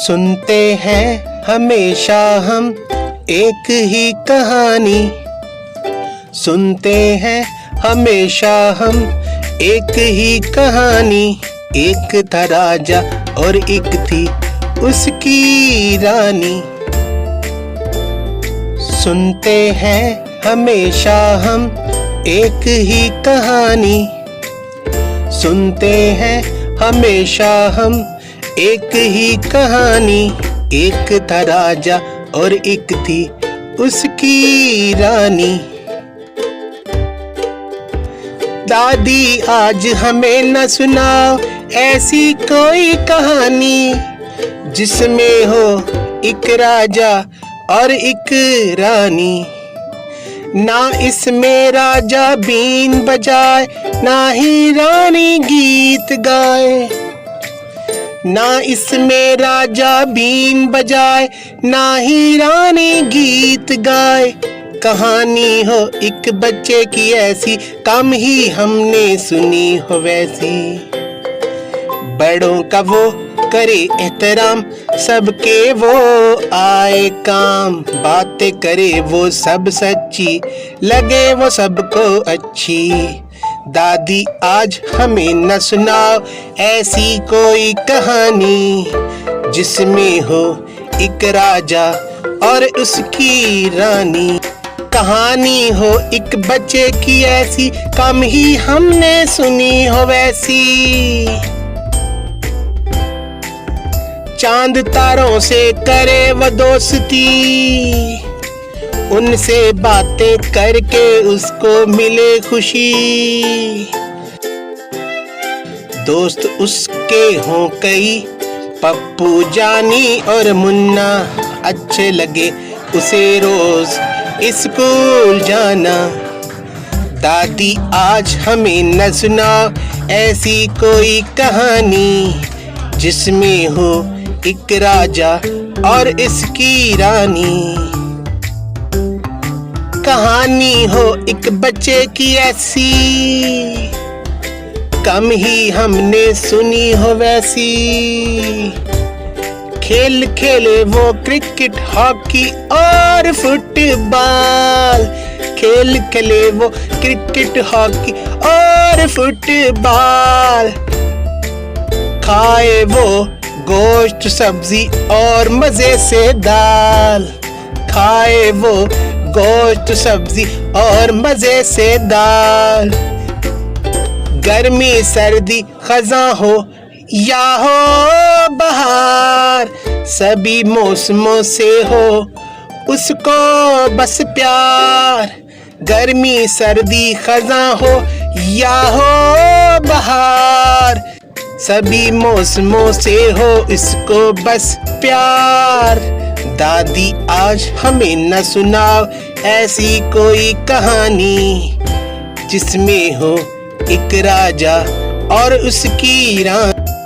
सुनते हैं हमेशा हम एक ही कहानी, सुनते हैं हमेशा हम एक ही कहानी। एक था राजा और एक थी उसकी रानी। सुनते हैं हमेशा हम एक ही कहानी, सुनते हैं हमेशा हम एक ही कहानी। एक था राजा और एक थी उसकी रानी। दादी आज हमें न सुनाओ ऐसी कोई कहानी, जिसमें हो एक राजा और एक रानी। ना इसमें राजा बीन बजाए, ना ही रानी गीत गाए। ना इसमें राजा बीन बजाए, ना ही रानी गीत गाए। कहानी हो एक बच्चे की ऐसी, कम ही हमने सुनी हो वैसी। बड़ों का वो करे एहतराम, सबके वो आए काम। बातें करे वो सब सच्ची, लगे वो सबको अच्छी। दादी आज हमें न सुनाओ ऐसी कोई कहानी, जिसमें हो एक राजा और उसकी रानी। कहानी हो एक बच्चे की ऐसी, कम ही हमने सुनी हो वैसी। चांद तारों से करे वो दोस्ती, उनसे बातें करके उसको मिले खुशी। दोस्त उसके हों कई, पप्पू जानी और मुन्ना। अच्छे लगे उसे रोज स्कूल जाना। दादी आज हमें न सुनाओ ऐसी कोई कहानी, जिसमें हो एक राजा और इसकी रानी। कहानी हो एक बच्चे की ऐसी, कम ही हमने सुनी हो वैसी। खेल खेले वो क्रिकेट, हॉकी और फुटबॉल। खेल खेले वो क्रिकेट, हॉकी और फुटबॉल। खाए वो गोश्त सब्जी और मजे से दाल। खाए वो गोश्त सब्जी और मजे से दाल। गर्मी सर्दी खज़ां हो या हो बहार, सभी मौसमों से हो उसको बस प्यार। गर्मी सर्दी खज़ां हो या हो बहार, सभी मौसमों से हो इसको बस प्यार। दादी आज हमें न सुनाओ ऐसी कोई कहानी, जिसमें हो एक राजा और उसकी रानी।